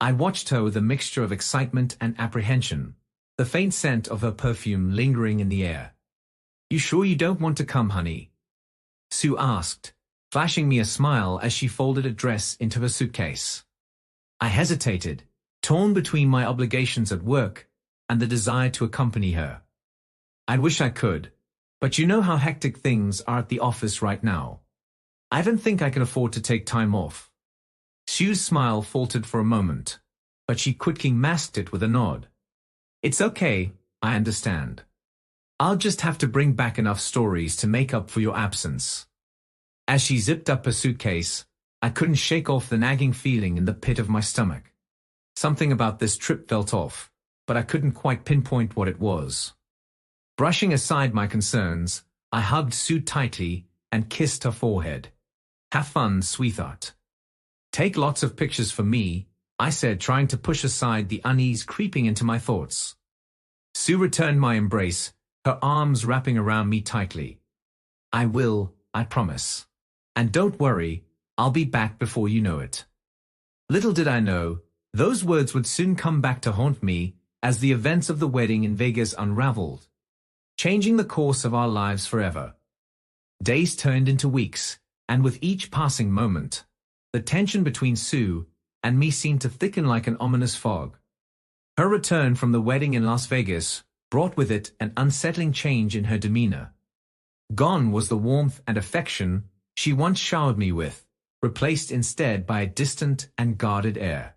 I watched her with a mixture of excitement and apprehension, the faint scent of her perfume lingering in the air. "You sure you don't want to come, honey?" Sue asked, flashing me a smile as she folded a dress into her suitcase. I hesitated, torn between my obligations at work and the desire to accompany her. "I wish I could, but you know how hectic things are at the office right now. I don't think I can afford to take time off." Sue's smile faltered for a moment, but she quickly masked it with a nod. "It's okay, I understand. I'll just have to bring back enough stories to make up for your absence." As she zipped up her suitcase, I couldn't shake off the nagging feeling in the pit of my stomach. Something about this trip felt off, but I couldn't quite pinpoint what it was. Brushing aside my concerns, I hugged Sue tightly and kissed her forehead. "Have fun, sweetheart. Take lots of pictures for me," I said, trying to push aside the unease creeping into my thoughts. Sue returned my embrace, her arms wrapping around me tightly. "I will, I promise. And don't worry, I'll be back before you know it." Little did I know, those words would soon come back to haunt me as the events of the wedding in Vegas unraveled, changing the course of our lives forever. Days turned into weeks, and with each passing moment, the tension between Sue and me seemed to thicken like an ominous fog. Her return from the wedding in Las Vegas brought with it an unsettling change in her demeanor. Gone was the warmth and affection she once showered me with, replaced instead by a distant and guarded air.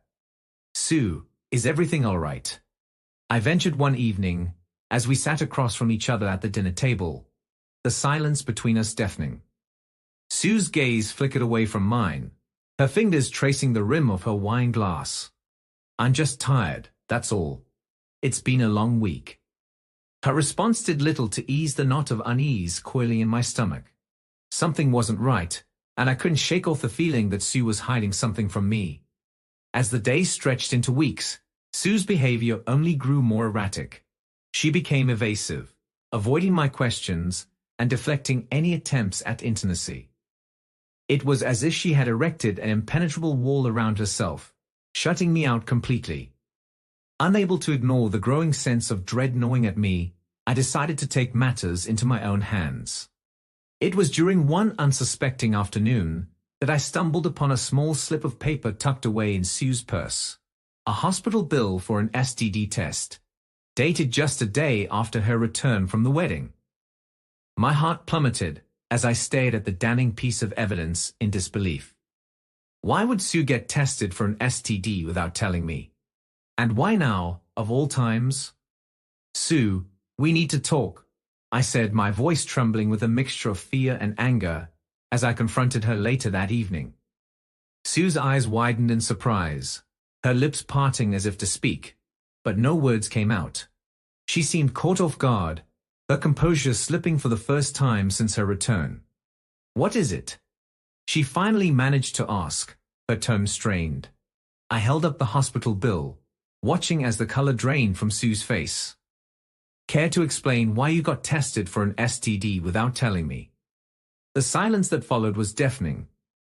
"Sue, is everything all right?" I ventured one evening, as we sat across from each other at the dinner table, the silence between us deafening. Sue's gaze flickered away from mine, her fingers tracing the rim of her wine glass. "I'm just tired, that's all. It's been a long week." Her response did little to ease the knot of unease coiling in my stomach. Something wasn't right, and I couldn't shake off the feeling that Sue was hiding something from me. As the days stretched into weeks, Sue's behavior only grew more erratic. She became evasive, avoiding my questions and deflecting any attempts at intimacy. It was as if she had erected an impenetrable wall around herself, shutting me out completely. Unable to ignore the growing sense of dread gnawing at me, I decided to take matters into my own hands. It was during one unsuspecting afternoon that I stumbled upon a small slip of paper tucked away in Sue's purse. A hospital bill for an STD test, dated just a day after her return from the wedding. My heart plummeted as I stared at the damning piece of evidence in disbelief. Why would Sue get tested for an STD without telling me? And why now, of all times? "Sue, we need to talk," I said, my voice trembling with a mixture of fear and anger as I confronted her later that evening. Sue's eyes widened in surprise, her lips parting as if to speak, but no words came out. She seemed caught off guard, her composure slipping for the first time since her return. "What is it?" she finally managed to ask, her tone strained. I held up the hospital bill, watching as the color drained from Sue's face. "Care to explain why you got tested for an STD without telling me?" The silence that followed was deafening,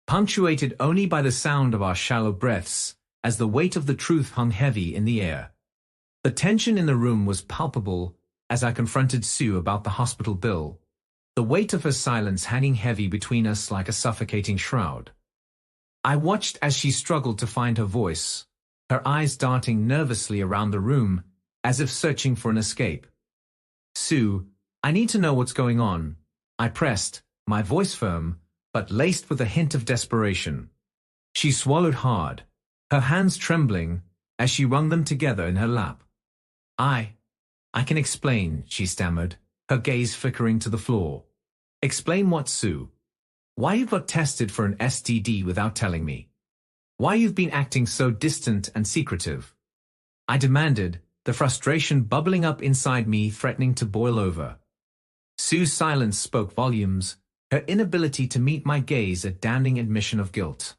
punctuated only by the sound of our shallow breaths as the weight of the truth hung heavy in the air. The tension in the room was palpable as I confronted Sue about the hospital bill, the weight of her silence hanging heavy between us like a suffocating shroud. I watched as she struggled to find her voice, her eyes darting nervously around the room as if searching for an escape. "Sue, I need to know what's going on," I pressed, my voice firm, but laced with a hint of desperation. She swallowed hard, her hands trembling as she wrung them together in her lap. I can explain," she stammered, her gaze flickering to the floor. "Explain what, Sue? Why you got tested for an STD without telling me? Why you've been acting so distant and secretive?" I demanded, the frustration bubbling up inside me threatening to boil over. Sue's silence spoke volumes, her inability to meet my gaze a damning admission of guilt.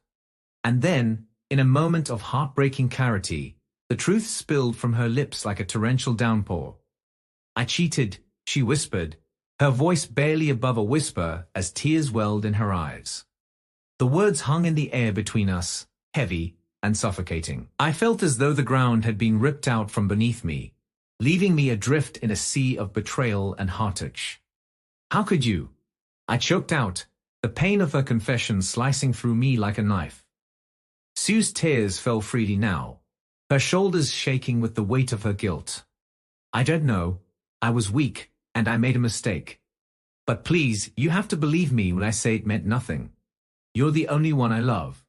And then, in a moment of heartbreaking clarity, the truth spilled from her lips like a torrential downpour. "I cheated," she whispered, her voice barely above a whisper as tears welled in her eyes. The words hung in the air between us, heavy, and suffocating. I felt as though the ground had been ripped out from beneath me, leaving me adrift in a sea of betrayal and heartache. How could you? I choked out, the pain of her confession slicing through me like a knife. Sue's tears fell freely now, her shoulders shaking with the weight of her guilt. I don't know, I was weak, and I made a mistake. But please, you have to believe me when I say it meant nothing. You're the only one I love.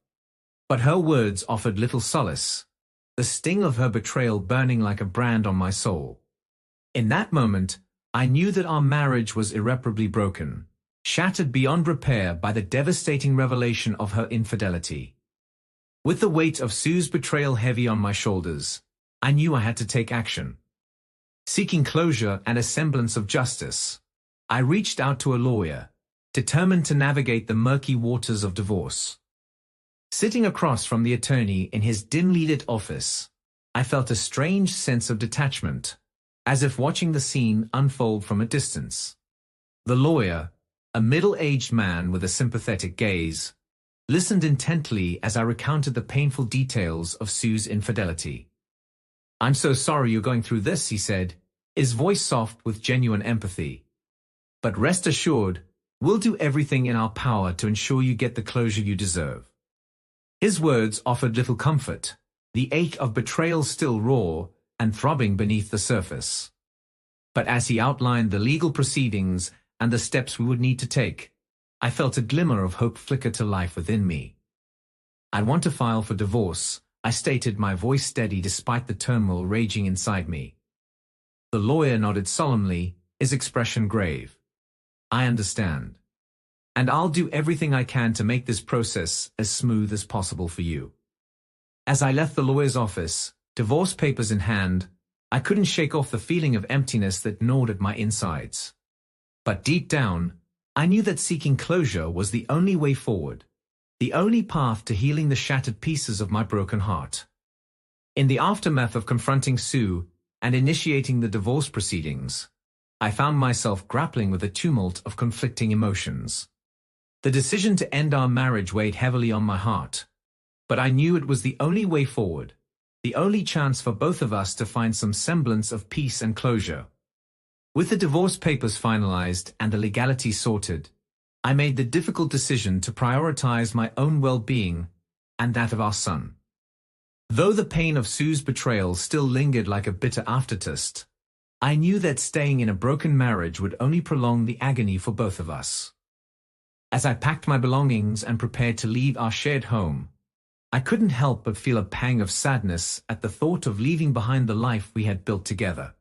But her words offered little solace, the sting of her betrayal burning like a brand on my soul. In that moment, I knew that our marriage was irreparably broken, shattered beyond repair by the devastating revelation of her infidelity. With the weight of Sue's betrayal heavy on my shoulders, I knew I had to take action. Seeking closure and a semblance of justice, I reached out to a lawyer, determined to navigate the murky waters of divorce. Sitting across from the attorney in his dimly lit office, I felt a strange sense of detachment, as if watching the scene unfold from a distance. The lawyer, a middle-aged man with a sympathetic gaze, listened intently as I recounted the painful details of Sue's infidelity. "I'm so sorry you're going through this," he said, his voice soft with genuine empathy. "But rest assured, we'll do everything in our power to ensure you get the closure you deserve." His words offered little comfort, the ache of betrayal still raw and throbbing beneath the surface. But as he outlined the legal proceedings and the steps we would need to take, I felt a glimmer of hope flicker to life within me. "I want to file for divorce," I stated, my voice steady despite the turmoil raging inside me. The lawyer nodded solemnly, his expression grave. "I understand. And I'll do everything I can to make this process as smooth as possible for you." As I left the lawyer's office, divorce papers in hand, I couldn't shake off the feeling of emptiness that gnawed at my insides. But deep down, I knew that seeking closure was the only way forward, the only path to healing the shattered pieces of my broken heart. In the aftermath of confronting Sue and initiating the divorce proceedings, I found myself grappling with a tumult of conflicting emotions. The decision to end our marriage weighed heavily on my heart, but I knew it was the only way forward, the only chance for both of us to find some semblance of peace and closure. With the divorce papers finalized and the legalities sorted, I made the difficult decision to prioritize my own well-being and that of our son. Though the pain of Sue's betrayal still lingered like a bitter aftertaste, I knew that staying in a broken marriage would only prolong the agony for both of us. As I packed my belongings and prepared to leave our shared home, I couldn't help but feel a pang of sadness at the thought of leaving behind the life we had built together.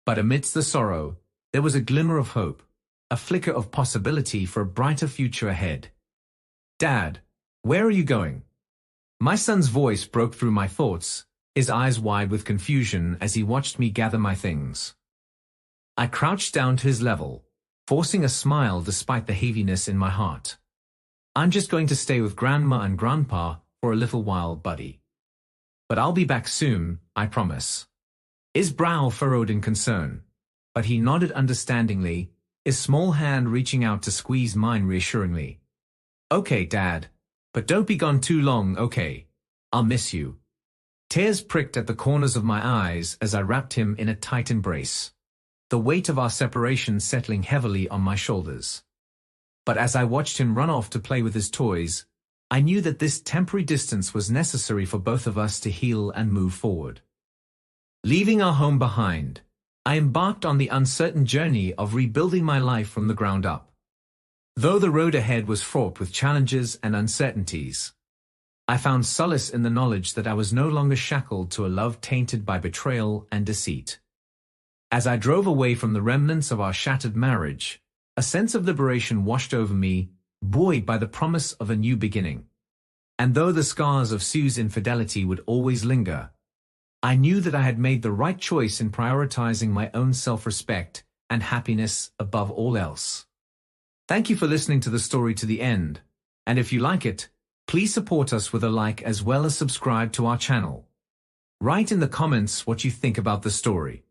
But amidst the sorrow, there was a glimmer of hope, a flicker of possibility for a brighter future ahead. "Dad, where are you going?" My son's voice broke through my thoughts, his eyes wide with confusion as he watched me gather my things. I crouched down to his level, forcing a smile despite the heaviness in my heart. "I'm just going to stay with Grandma and Grandpa for a little while, buddy. But I'll be back soon, I promise." His brow furrowed in concern, but he nodded understandingly, his small hand reaching out to squeeze mine reassuringly. "Okay, Dad, but don't be gone too long, okay? I'll miss you." Tears pricked at the corners of my eyes as I wrapped him in a tight embrace, the weight of our separation settling heavily on my shoulders. But as I watched him run off to play with his toys, I knew that this temporary distance was necessary for both of us to heal and move forward. Leaving our home behind, I embarked on the uncertain journey of rebuilding my life from the ground up. Though the road ahead was fraught with challenges and uncertainties, I found solace in the knowledge that I was no longer shackled to a love tainted by betrayal and deceit. As I drove away from the remnants of our shattered marriage, a sense of liberation washed over me, buoyed by the promise of a new beginning. And though the scars of Sue's infidelity would always linger, I knew that I had made the right choice in prioritizing my own self-respect and happiness above all else. Thank you for listening to the story to the end, and if you like it, please support us with a like as well as subscribe to our channel. Write in the comments what you think about the story.